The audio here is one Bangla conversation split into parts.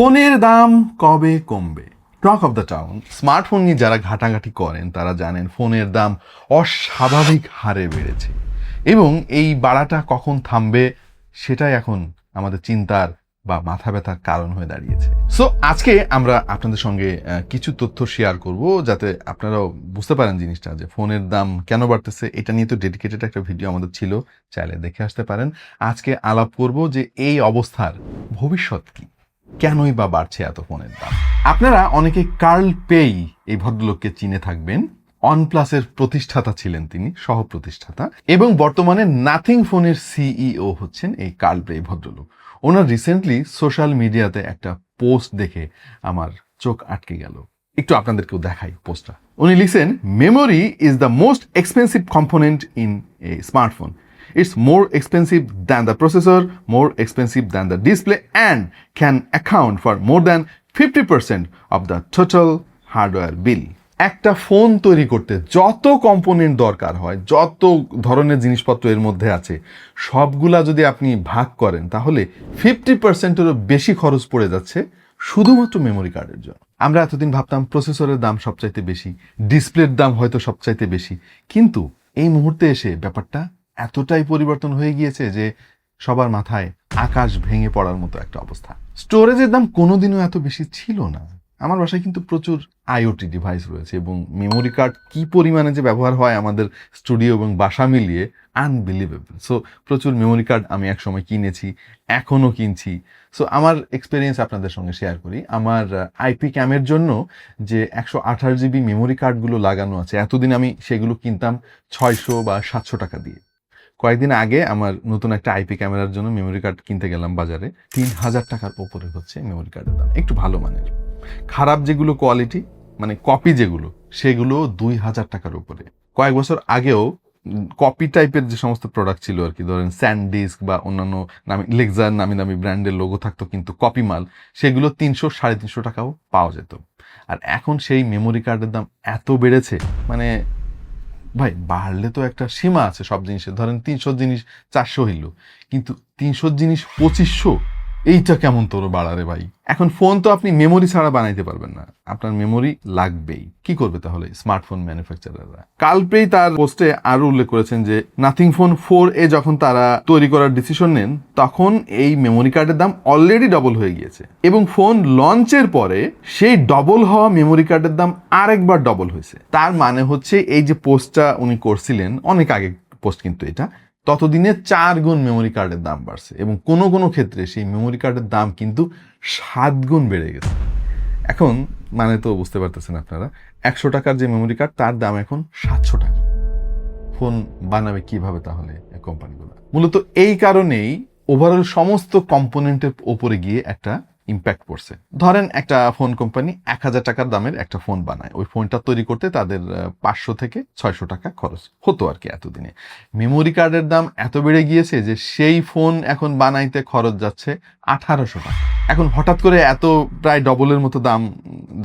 ফোনের দাম কবে কমবে? Talk of the town. Smartphone নিয়ে যারা ঘাটাঘাটি করেন তারা জানেন ফোনের দাম অস্বাভাবিক হারে বেড়েছে এবং এই বাড়াটা কখন থামবে সেটাই এখন আমাদের চিন্তার বা মাথা ব্যথার কারণ হয়ে দাঁড়িয়েছে। সো আজকে আমরা আপনাদের সঙ্গে কিছু তথ্য শেয়ার করব যাতে আপনারাও বুঝতে পারেন জিনিসটা, যে ফোনের দাম কেন বাড়তেছে। এটা নিয়ে তো ডেডিকেটেড একটা ভিডিও আমাদের ছিল, চাইলে দেখে আসতে পারেন। আজকে আলাপ করব যে এই অবস্থার ভবিষ্যৎ কি, কেনই বা বাড়ছে এত ফোনের দাম। আপনারা অনেকে কার্ল পেই এই ভদ্রলোককে চিনে থাকবেন। OnePlus-এর প্রতিষ্ঠাতা ছিলেন তিনি, সহ প্রতিষ্ঠাতা, এবং বর্তমানে নাথিং ফোনের সিইও হচ্ছেন এই কার্ল পে ভদ্রলোক। ওনার রিসেন্টলি সোশ্যাল মিডিয়াতে একটা পোস্ট দেখে আমার চোখ আটকে গেল। একটু আপনাদেরকেও দেখাই পোস্টটা। উনি লিখছেন, memory is the most expensive component in a smartphone. It's more expensive than the processor, more expensive than the display, and can account for more than 50% of the total hardware bill. একটা ফোন তৈরি করতে যত কম্পোনেন্ট দরকার হয়, যত ধরনের জিনিসপত্র এর মধ্যে আছে, সবগুলা যদি আপনি ভাগ করেন তাহলে 50%-এরও বেশি খরচ পড়ে যাচ্ছে শুধুমাত্র মেমোরি কার্ডের জন্য। আমরা এতদিন ভাবতাম প্রসেসরের দাম সবচাইতে বেশি, ডিসপ্লের দাম হয়তো সবচাইতে বেশি, কিন্তু এই মুহূর্তে এসে ব্যাপারটা এতটাই পরিবর্তন হয়ে গিয়েছে যে সবার মাথায় আকাশ ভেঙে পড়ার মতো একটা অবস্থা। স্টোরেজের দাম কোনোদিনও এত বেশি ছিল না। আমার বাসায় কিন্তু প্রচুর আইওটি ডিভাইস রয়েছে এবং মেমোরি কার্ড কি পরিমাণে যে ব্যবহার হয় আমাদের স্টুডিও এবং বাসা মিলিয়ে আনবিলিভেবল। সো প্রচুর মেমোরি কার্ড আমি একসময় কিনেছি, এখনও কিনছি। সো আমার এক্সপিরিয়েন্স আপনাদের সঙ্গে শেয়ার করি। আমার আইপি ক্যামের জন্য যে 128 GB মেমোরি কার্ডগুলো লাগানো আছে, এতদিন আমি সেগুলো কিনতাম 600 বা 700 টাকা দিয়ে। কয়েকদিন আগে আমার নতুন একটা আইপি ক্যামেরার জন্য মেমোরি কার্ড কিনতে গেলাম বাজারে, 3000 টাকার ওপরে হচ্ছে মেমোরি কার্ডের দাম। একটু ভালো মানের, খারাপ যেগুলো কোয়ালিটি মানে কপি যেগুলো, সেগুলো 2000 টাকার উপরে। কয়েক বছর আগেও কপি টাইপের যে সমস্ত প্রোডাক্ট ছিল আর কি, ধরেন স্যান্ডিস্ক বা অন্যান্য নামি লেক্সার নামি দামি ব্র্যান্ডের লোগো থাকতো কিন্তু কপি মাল, সেগুলো 300-350 টাকাও পাওয়া যেত। আর এখন সেই মেমোরি কার্ডের দাম এত বেড়েছে, মানে ভাই বাড়লে তো একটা সীমা আছে সব জিনিসের। ধরেন 300 জিনিস 400 হইল, কিন্তু 300 জিনিস 2500, এইটা কেমন তোর বাড়ারে ভাই। এখন ফোন তো আপনি মেমোরি ছাড়া বানাইতে পারবেন না, আপনার মেমোরি লাগবেই। কি করবে তাহলে স্মার্টফোন ম্যানুফ্যাকচারাররা? কালপ্রেই তার পোস্টে আরো উল্লেখ করেছেন যে নাথিং ফোন 4A যখন তারা তৈরি করার ডিসিশন নেন, তখন এই মেমোরি কার্ডের দাম অলরেডি ডবল হয়ে গিয়েছে এবং ফোন লঞ্চের পরে সেই ডবল হওয়া মেমোরি কার্ডের দাম আরেকবার ডবল হয়েছে। তার মানে হচ্ছে এই যে পোস্টটা উনি করছিলেন, অনেক আগে পোস্ট কিন্তু এটা, ততদিনে 4 গুণ মেমোরি কার্ডের দাম বাড়ছে এবং কোনো কোনো ক্ষেত্রে সেই মেমোরি কার্ডের দাম কিন্তু 7 গুণ বেড়ে গেছে। এখন মানে তো বুঝতে পারতেছেন আপনারা, 100 টাকার যে মেমোরি কার্ড তার দাম এখন 700 টাকা। ফোন বানাবে কিভাবে তাহলে কোম্পানিগুলো? মূলত এই কারণেই ওভারঅল সমস্ত কম্পোনেন্টের ওপরে গিয়ে একটা ইম্প্যাক্ট পড়ছে। ধরেন একটা ফোন কোম্পানি 1000 টাকার দামের একটা ফোন বানায়, ওই ফোনটা তৈরি করতে তাদের 500 থেকে 600 টাকা খরচ হতো আর কি এতদিনে। মেমোরি কার্ডের দাম এত বেড়ে গিয়েছে যে সেই ফোন এখন বানাইতে খরচ যাচ্ছে 1800 টাকা। এখন হঠাৎ করে এত প্রায় ডবলের মতো দাম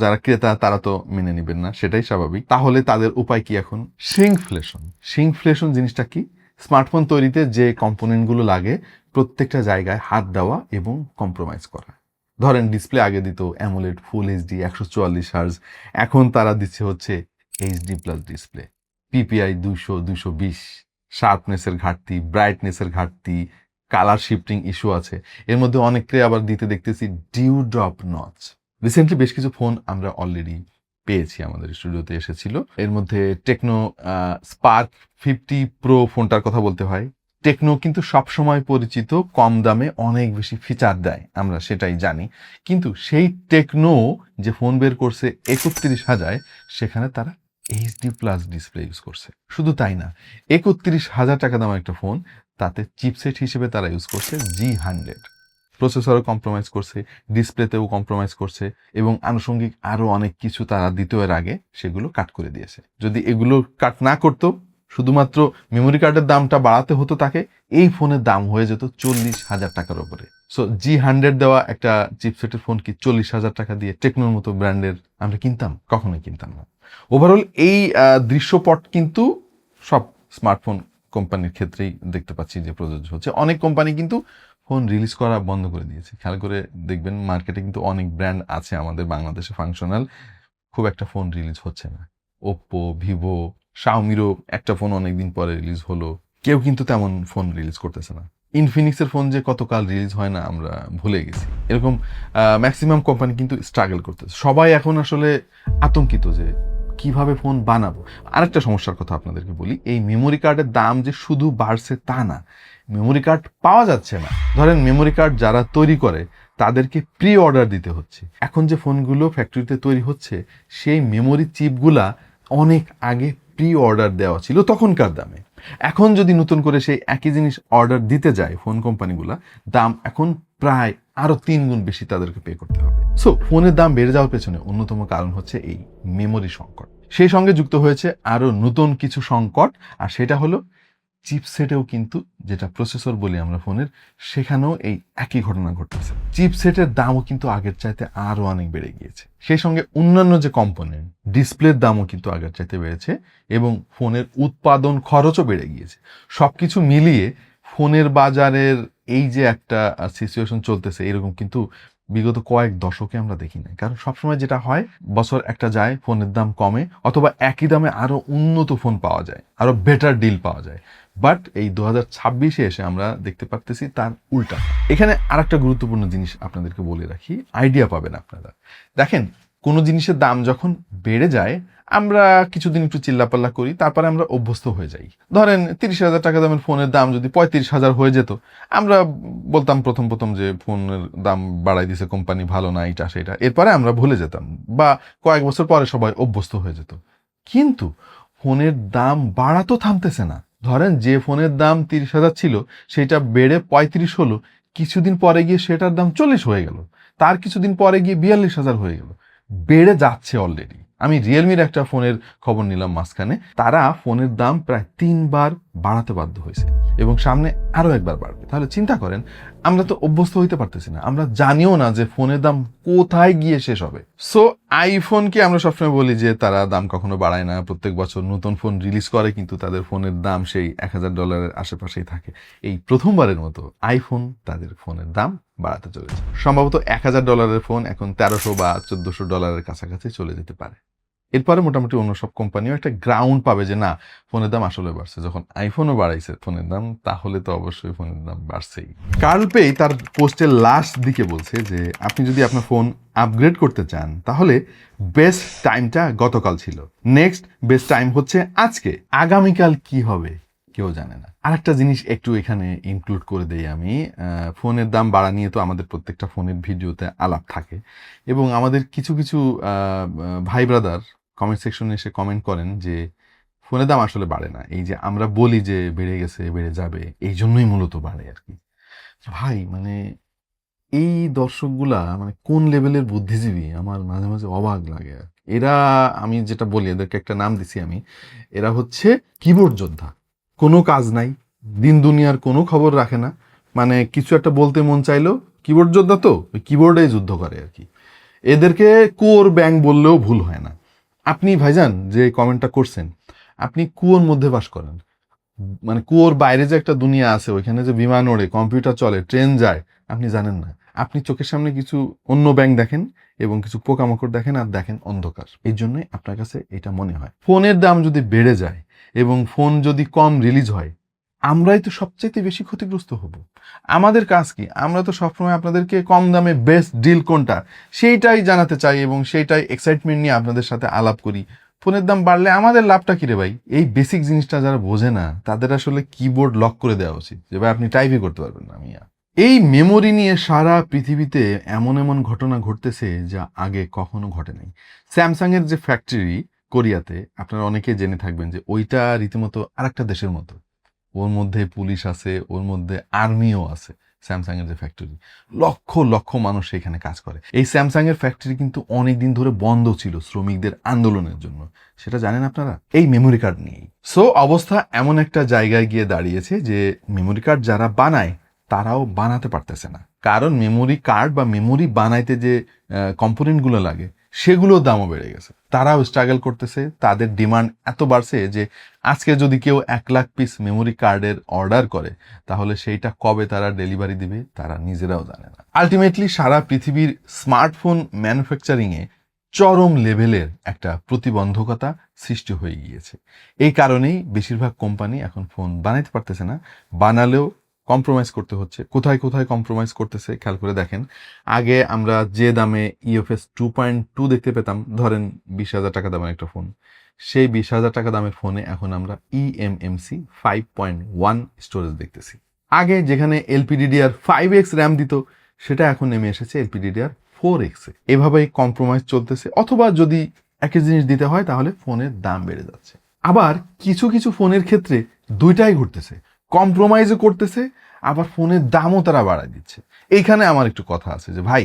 যারা ক্রেতা তারা তো মেনে নেবেন না, সেটাই স্বাভাবিক। তাহলে তাদের উপায় কি এখন? শ্রিঙ্কফ্লেশন। শ্রিঙ্কফ্লেশন জিনিসটা কি? স্মার্টফোন তৈরিতে যে কম্পোনেন্টগুলো লাগে প্রত্যেকটা জায়গায় হাত দেওয়া এবং কম্প্রোমাইজ করা। ধরেন ডিসপ্লে আগে দিত অ্যামোলেড ফুল এইচডি 144 হার্জ, এখন তারা দিচ্ছে হচ্ছে এইচডি প্লাস ডিসপ্লে, পিপিআই 200-220, শার্পনেসের ঘাটতি, ব্রাইটনেসের ঘাটতি, কালার শিফটিং ইস্যু আছে। এর মধ্যে অনেককে আবার দিতে দেখতেছি ডিউ ড্রপ নচ। রিসেন্টলি বেশ কিছু ফোন আমরা অলরেডি পেয়েছি, আমাদের স্টুডিওতে এসেছিল। এর মধ্যে টেকনো স্পার্ক 50 প্রো ফোনটার কথা বলতে হয়। টেকনো কিন্তু সবসময় পরিচিত কম দামে অনেক বেশি ফিচার দেয়, আমরা সেটাই জানি। কিন্তু সেই টেকনো যে ফোন বের করছে 31,000, সেখানে তারা এইচডি প্লাস ডিসপ্লে ইউজ করছে। শুধু তাই না, 31,000 টাকা দামের একটা ফোন, তাতে চিপসেট হিসেবে তারা ইউজ করছে G100। প্রসেসরও কম্প্রোমাইজ করছে, ডিসপ্লেতেও কম্প্রোমাইজ করছে এবং আনুষঙ্গিক আরও অনেক কিছু তারা দ্বিতীয়ের আগে সেগুলো কাট করে দিয়েছে। যদি এগুলো কাট না করতো, শুধুমাত্র মেমোরি কার্ডের দামটা বাড়াতে হতো তাকে, এই ফোনের দাম হয়ে যেত 40,000 টাকার উপরে। সো G100 দেওয়া একটা চিপসেটের ফোন কি 40,000 টাকা দিয়ে টেকনোর মতো ব্র্যান্ডের আমরা কিনতাম? কখনোই কিনতাম না। ওভারঅল এই দৃশ্যপট কিন্তু সব স্মার্টফোন কোম্পানির ক্ষেত্রেই দেখতে পাচ্ছি যে প্রযোজ্য হচ্ছে। অনেক কোম্পানি কিন্তু ফোন রিলিজ করা বন্ধ করে দিয়েছে। খেয়াল করে দেখবেন মার্কেটে কিন্তু অনেক ব্র্যান্ড আছে আমাদের বাংলাদেশে ফাংশনাল, খুব একটা ফোন রিলিজ হচ্ছে না। ওপ্পো, ভিভো, শাওমিরও একটা ফোন অনেকদিন পরে রিলিজ হলো, কেউ কিন্তু তেমন ফোন রিলিজ করতেছে না। ইনফিনিক্সের ফোন যে কতকাল রিলিজ হয় না আমরা ভুলে গেছি। এরকম ম্যাক্সিমাম কোম্পানি কিন্তু স্ট্রাগল করতেছে। সবাই এখন আসলে আতঙ্কিত যে কিভাবে ফোন বানাবো। আরেকটা সমস্যার কথা আপনাদেরকে বলি, এই মেমোরি কার্ডের দাম যে শুধু বাড়ছে তা না, মেমোরি কার্ড পাওয়া যাচ্ছে না। ধরেন মেমোরি কার্ড যারা তৈরি করে তাদেরকে প্রি অর্ডার দিতে হচ্ছে। এখন যে ফোনগুলো ফ্যাক্টরিতে তৈরি হচ্ছে সেই মেমোরি চিপগুলা অনেক আগে প্রি অর্ডার দেওয়া ছিল তখনকার দামে। এখন যদি নতুন করে সেই একই জিনিস অর্ডার দিতে যায় ফোন কোম্পানিগুলা, দাম এখন প্রায় আরো 3 গুণ বেশি তাদেরকে পে করতে হবে। সো ফোনের দাম বেড়ে যাওয়ার পেছনে অন্যতম কারণ হচ্ছে এই মেমোরি সংকট। সেই সঙ্গে যুক্ত হয়েছে আরো নতুন কিছু সংকট, আর সেটা হলো চিপসেটেও কিন্তু, যেটা প্রসেসর বলি আমরা ফোনের, সেখানেও এই একই ঘটনা ঘটতেছে। চিপসেটের দামও কিন্তু আগের চাইতে আরো অনেক বেড়ে গিয়েছে। সেই সঙ্গে অন্যান্য যে কম্পোনেন্ট, ডিসপ্লের দামও কিন্তু আগের চাইতে বেড়েছে এবং ফোনের উৎপাদন খরচও বেড়ে গিয়েছে। সবকিছু মিলিয়ে ফোনের বাজারের এই যে একটা সিচুয়েশন চলতেছে, এরকম কিন্তু বিগত কয়েক দশকে আমরা দেখি নাই। কারণ সবসময় যেটা হয়, বছর একটা যায়, ফোনের দাম কমে, অথবা একই দামে আরো উন্নত ফোন পাওয়া যায়, আরো বেটার ডিল পাওয়া যায়। বাট এই 2026-এ এসে আমরা দেখতে পারতেছি তার উল্টা। এখানে আরেকটা গুরুত্বপূর্ণ জিনিস আপনাদেরকে বলে রাখি, আইডিয়া পাবেন আপনারা। দেখেন, কোনো জিনিসের দাম যখন বেড়ে যায় আমরা কিছুদিন একটু চিল্লাপাল্লা করি, তারপরে আমরা অভ্যস্ত হয়ে যাই। ধরেন 30,000 টাকা দামের ফোনের দাম যদি 35,000 হয়ে যেত, আমরা বলতাম প্রথম প্রথম যে ফোনের দাম বাড়াই দিছে কোম্পানি, ভালো না, এটা সেটা, এরপরে আমরা ভুলে যেতাম, বা কয়েক বছর পরে সবাই অভ্যস্ত হয়ে যেত। কিন্তু ফোনের দাম বাড়া তো থামতেছে না। ধরেন যে ফোনের দাম 30,000 ছিল সেটা বেড়ে 35 হলো, কিছুদিন পরে গিয়ে সেটার দাম 40 হয়ে গেল, তার কিছুদিন পরে গিয়ে 42,000 হয়ে গেল, বেড়ে যাচ্ছে অলরেডি। আমি রিয়েলমির একটা ফোনের খবর নিলাম মাঝখানে, তারা ফোনের দাম প্রায় 3 বার বাড়াতে বাধ্য হয়েছে এবং সামনে আরো একবার বাড়বে। তাহলে চিন্তা করেন, আমরা তো অভ্যস্ত হইতে পারতেছি না, আমরা জানিও না যে ফোনের দাম কোথায় গিয়ে শেষ হবে। সো আইফোনকে আমরা সবসময় বলি যে তারা দাম কখনো বাড়ায় না, প্রত্যেক বছর নতুন ফোন রিলিজ করে, কিন্তু তাদের ফোনের দাম সেই $1,000 আশেপাশেই থাকে। এই প্রথমবারের মতো আইফোন তাদের ফোনের দাম বাড়াতে চলেছে। সম্ভবত $1,000 ফোন এখন $1,300 বা $1,400 কাছাকাছি চলে যেতে পারে। এরপরে মোটামুটি অন্য সব কোম্পানিও একটা গ্রাউন্ড পাবে যে না, ফোনের দাম আসলে বাড়ছে। যখন আইফোনও বাড়াইছে ফোনের দাম, তাহলে তো অবশ্যই ফোনের দাম বাড়ছেই। কার্ল পে তার পোস্টের লাস্ট দিকে বলছে যে আপনি যদি আপনার ফোন আপগ্রেড করতে চান তাহলে বেস্ট টাইমটা গতকাল ছিল, নেক্সট বেস্ট টাইম হচ্ছে আজকে, আগামীকাল কি হবে কেউ জানে না। আরেকটা জিনিস একটু এখানে ইনক্লুড করে দেই আমি, ফোনের দাম বাড়া নিয়ে তো আমাদের প্রত্যেকটা ফোনের ভিডিওতে আলাপ থাকে এবং আমাদের কিছু কিছু ভাই ব্রাদার কমেন্ট সেকশনে এসে কমেন্ট করেন যে ফোনের দাম আসলে বাড়ে না, এই যে আমরা বলি যে বেড়ে গেছে, বেড়ে যাবে, এই জন্যই মূলত বাড়ে আর কি। ভাই মানে এই দর্শকগুলা মানে কোন লেভেলের বুদ্ধিজীবী আমার মাঝে মাঝে অবাক লাগে। এরা, আমি যেটা বলি এদেরকে একটা নাম দিছি আমি, এরা হচ্ছে কিবোর্ড যোদ্ধা। কোনো কাজ নাই, দিন দুনিয়ার কোনো খবর রাখে না, মানে কিছু একটা বলতে মন চাইলো, কিবোর্ড যোদ্ধা তো ওই কিবোর্ডেই যুদ্ধ করে আর কি। এদেরকে কুয়োর ব্যাং বললেও ভুল হয় না। আপনি ভাইজান যে কমেন্টটা করছেন, আপনি কুয়োর মধ্যে বাস করেন, মানে কুয়োর বাইরে যে একটা দুনিয়া আছে, ওইখানে যে বিমান ওড়ে, কম্পিউটার চলে, ট্রেন যায়, আপনি জানেন না। আপনি চোখের সামনে কিছু অন্য ব্যাংক দেখেন এবং কিছু পোকামাকড় দেখেন, আর দেখেন অন্ধকার। এই জন্যই আপনার কাছে এটা মনে হয়। ফোনের দাম যদি বেড়ে যায় এবং ফোন যদি কম রিলিজ হয়, আমরাই তো সবচেয়ে বেশি ক্ষতিগ্রস্ত হব। আমাদের কাজ কি? আমরা তো সবসময় আপনাদেরকে কম দামে বেস্ট ডিল কোনটা সেইটাই জানাতে চাই এবং সেইটাই এক্সাইটমেন্ট নিয়ে আপনাদের সাথে আলাপ করি। ফোনের দাম বাড়লে আমাদের লাভটা কি রে ভাই? এই বেসিক জিনিসটা যারা বোঝে না তাদের আসলে কিবোর্ড লক করে দেওয়া উচিত, যে ভাই আপনি টাইপই করতে পারবেন না মিয়া। এই মেমোরি নিয়ে সারা পৃথিবীতে এমন এমন ঘটনা ঘটতেছে যা আগে কখনো ঘটে নাই। স্যামসাং এর যে ফ্যাক্টরি কোরিয়াতে, আপনারা অনেকে জেনে থাকবেন যে ওইটা রীতিমতো আরেকটা দেশের মতো। ওর মধ্যে পুলিশ আছে, ওর মধ্যে আর্মিও আছে। স্যামসাং এর যে ফ্যাক্টরি, লক্ষ লক্ষ মানুষ সেখানে কাজ করে। এই স্যামসাং এর ফ্যাক্টরি কিন্তু অনেকদিন ধরে বন্ধ ছিল শ্রমিকদের আন্দোলনের জন্য। সেটা জানেন আপনারা? এই মেমোরি কার্ড নিয়েই। সো অবস্থা এমন একটা জায়গায় গিয়ে দাঁড়িয়েছে যে মেমোরি কার্ড যারা বানায় তারাও বানাতে পারতেছে না। কারণ মেমোরি কার্ড বা মেমোরি বানাইতে যে কম্পোনেন্টগুলো লাগে সেগুলোর দামও বেড়ে গেছে। তারাও স্ট্রাগল করতেছে, তাদের ডিমান্ড এত বাড়ছে যে আজকে যদি কেউ 1,00,000 পিস মেমোরি কার্ডের অর্ডার করে তাহলে সেইটা কবে তারা ডেলিভারি দিবে তারা নিজেরাও জানে না। আলটিমেটলি সারা পৃথিবীর স্মার্টফোন ম্যানুফ্যাকচারিংয়ে চরম লেভেলের একটা প্রতিবন্ধকতা সৃষ্টি হয়ে গিয়েছে। এই কারণেই বেশিরভাগ কোম্পানি এখন ফোন বানাইতে পারতেছে না, বানালেও কম্প্রোমাইজ করতে হচ্ছে। কোথায় কোথায় কম্প্রোমাইজ করতেছে খেয়াল করে দেখেন। আগে আমরা যে দামে ইউএফএস 2.2 দেখতে পেতাম, ধরেন 20,000 টাকা দামের একটা ফোন, সেই 20,000 টাকা দামের ফোনে এখন আমরা eMMC 5.1 স্টোরেজ দেখতেছি। আগে যেখানে LPDDR5X র্যাম দিত সেটা এখন নেমে এসেছে LPDDR4X এ। এভাবেই কম্প্রোমাইজ চলতেছে, অথবা যদি একই জিনিস দিতে হয় তাহলে ফোনের দাম বেড়ে যাচ্ছে। আবার কিছু কিছু ফোনের ক্ষেত্রে দুইটাই ঘটতেছে, কম্প্রোমাইজও করতেছে আবার ফোনের দামও তারা বাড়ায় দিচ্ছে। এইখানে আমার একটু কথা আছে যে ভাই,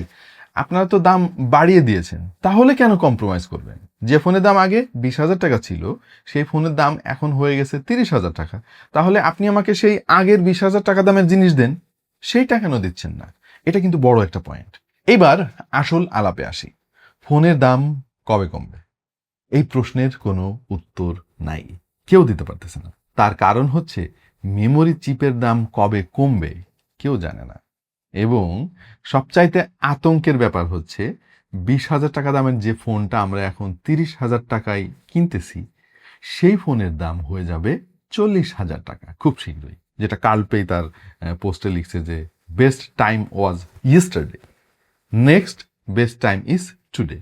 আপনারা তো দাম বাড়িয়ে দিয়েছেন, তাহলে কেন কম্প্রোমাইজ করবেন? যে ফোনের দাম আগে 20,000 টাকা ছিল সেই ফোনের দাম এখন হয়ে গেছে 30,000 টাকা, তাহলে আপনি আমাকে সেই আগের 20,000 টাকা দামের জিনিস দেন, সেইটা কেন দিচ্ছেন না? এটা কিন্তু বড় একটা পয়েন্ট। এবার আসল আলাপে আসি, ফোনের দাম কবে কমবে? এই প্রশ্নের কোনো উত্তর নাই, কেউ দিতে পারতেছে না। তার কারণ হচ্ছে মেমোরি চিপের দাম কবে কমবে কেউ জানে না। এবং সবচাইতে আতঙ্কের ব্যাপার হচ্ছে 20,000 টাকা দামের যে ফোনটা আমরা এখন 30,000 টাকায় কিনতেছি সেই ফোনের দাম হয়ে যাবে 40,000 টাকা খুব শীঘ্রই। যেটা কালপেই তার পোস্টে লিখছে যে best time was yesterday, next best time is today,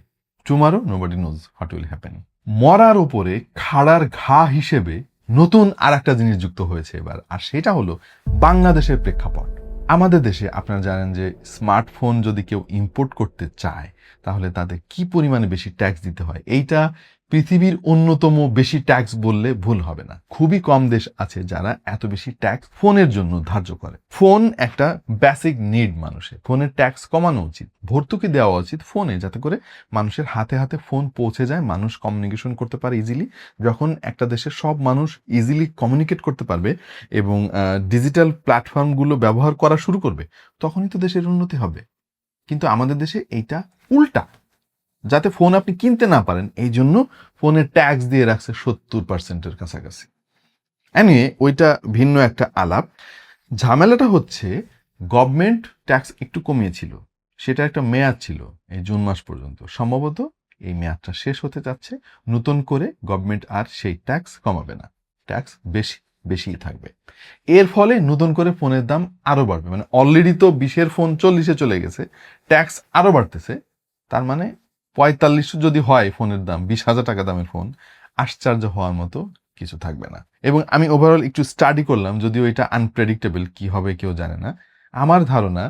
tomorrow nobody knows what will happen. মরার উপরে খাড়ার ঘা হিসেবে নতুন আর একটা জিনিস যুক্ত হয়েছে এবার, আর সেটা হলো বাংলাদেশের প্রেক্ষাপট। আমাদের দেশে আপনারা জানেন যে স্মার্টফোন যদি কেউ ইম্পোর্ট করতে চায় তাহলে তাদের কি পরিমাণে বেশি ট্যাক্স দিতে হয়। এইটা পৃথিবীর অন্যতম বেশি ট্যাক্স বললে ভুল হবে না। খুবই কম দেশ আছে যারা এত বেশি ট্যাক্স ফোনের জন্য ধার্য করে। ফোন একটা বেসিক নিড মানুষের, ফোনের ট্যাক্স কমানো উচিত, ভর্তুকি দেওয়া উচিত ফোনে, যাতে করে মানুষের হাতে হাতে ফোন পৌঁছে যায়, মানুষ কমিউনিকেশন করতে পারে ইজিলি। যখন একটা দেশের সব মানুষ ইজিলি কমিউনিকেট করতে পারবে এবং ডিজিটাল প্ল্যাটফর্মগুলো ব্যবহার করা শুরু করবে, তখনই তো দেশের উন্নতি হবে। কিন্তু আমাদের দেশে এইটা উল্টা, যাতে ফোন আপনি কিনতে না পারেন এই জন্য ফোনের ট্যাক্স দিয়ে রাখছে 70%-এর কাছাকাছি। এনিওয়ে ওইটা ভিন্ন একটা আলাপ। ঝামেলাটা হচ্ছে গভর্নমেন্ট ট্যাক্স একটু কমিয়েছিল, সেটা একটা মেয়াদ ছিল এই জুন মাস পর্যন্ত। সম্ভবত এই মেয়াদটা শেষ হতে যাচ্ছে, নতুন করে গভর্নমেন্ট আর সেই ট্যাক্স কমাবে না, ট্যাক্স বেশিই থাকবে। এর ফলে নতুন করে ফোনের দাম আরো বাড়বে। মানে অলরেডি তো 20-এর ফোন 40-এ চলে গেছে, ট্যাক্স আরো বাড়তেছে, তার মানে 45 যদি হয় ফোনের দাম, 20,000 টাকা দামের ফোন, আশ্চর্য হওয়ার মতো কিছু থাকবে না। এবং আমি ওভারঅল একটু স্টাডি করলাম, যদিও এটা আনপ্রেডিক্টেবল, কি হবে কেউ জানে না। আমার ধারণা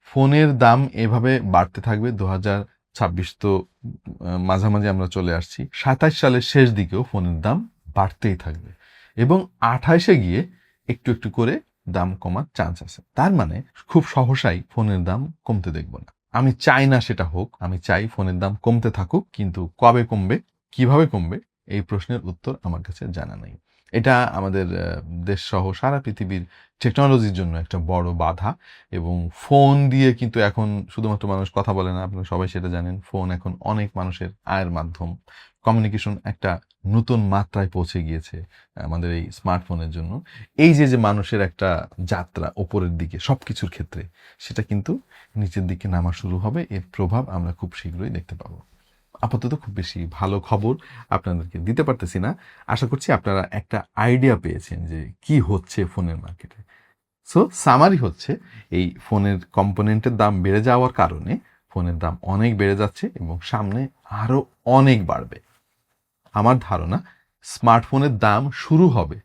ফোনের দাম এভাবে বাড়তে থাকবে। 2026 তো মাঝামাঝি আমরা চলে আসছি, 27 সালের শেষ দিকেও ফোনের দাম বাড়তেই থাকবে এবং 28-এ গিয়ে একটু একটু করে দাম কমার চান্স আছে। তার মানে খুব সহসাই ফোনের দাম কমতে দেখব না। আমি চাই না সেটা হোক, আমি চাই ফোনের দাম কমতে থাকুক, কিন্তু কবে কমবে, কিভাবে কমবে, এই প্রশ্নের উত্তর আমার কাছে জানা নেই। এটা আমাদের দেশ সহ সারা পৃথিবীর টেকনোলজির জন্য একটা বড় বাধা। এবং ফোন দিয়ে কিন্তু এখন শুধুমাত্র মানুষ কথা বলে না, আপনারা সবাই সেটা জানেন, ফোন এখন অনেক মানুষের আয়ের মাধ্যম। কমিউনিকেশন একটা নতুন মাত্রায় পৌঁছে গিয়েছে আমাদের এই স্মার্টফোনের জন্য। এই যে মানুষের একটা যাত্রা ওপরের দিকে সব কিছুর ক্ষেত্রে, সেটা কিন্তু নিচের দিকে নামা শুরু হবে। এর প্রভাব আমরা খুব শীঘ্রই দেখতে পাবো। আপাতত খুব বেশি ভালো খবর আপনাদেরকে দিতে পারতেছি না। আশা করছি আপনারা একটা আইডিয়া পেয়েছেন যে কি হচ্ছে ফোনের মার্কেটে। সো সামারি হচ্ছে, এই ফোনের কম্পোনেন্টের দাম বেড়ে যাওয়ার কারণে ফোনের দাম অনেক বেড়ে যাচ্ছে এবং সামনে আরো অনেক বাড়বে। আমার ধারণা স্মার্টফোনের দাম শুরু হবে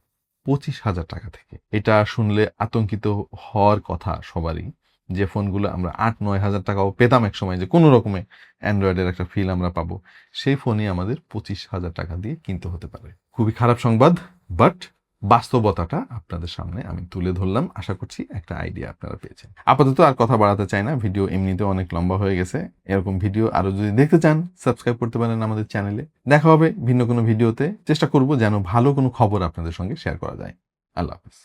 25,000 টাকা থেকে। এটা শুনলে আতঙ্কিত হওয়ার কথা সবারই, যে ফোনগুলো আমরা 8-9 হাজার টাকাও পেতাম এক সময়, যে কোনো রকমে অ্যান্ড্রয়েডের একটা ফিল আমরা পাবো, সেই ফোনই আমাদের 25,000 টাকা দিয়ে কিনতে হতে পারে। খুবই খারাপ সংবাদ, বাট বাস্তবতাটা আপনাদের সামনে আমি তুলে ধরলাম। আশা করছি একটা আইডিয়া আপনারা পেয়েছেন। আপাতত আর কথা বাড়াতে চাই না, ভিডিও এমনিতেও অনেক লম্বা হয়ে গেছে। এরকম ভিডিও আরো যদি দেখতে চান সাবস্ক্রাইব করতে পারেন আমাদের চ্যানেলে। দেখা হবে ভিন্ন কোনো ভিডিওতে। চেষ্টা করব যেন ভালো কোনো খবর আপনাদের সঙ্গে শেয়ার করা যায়। আল্লাহ হাফেজ।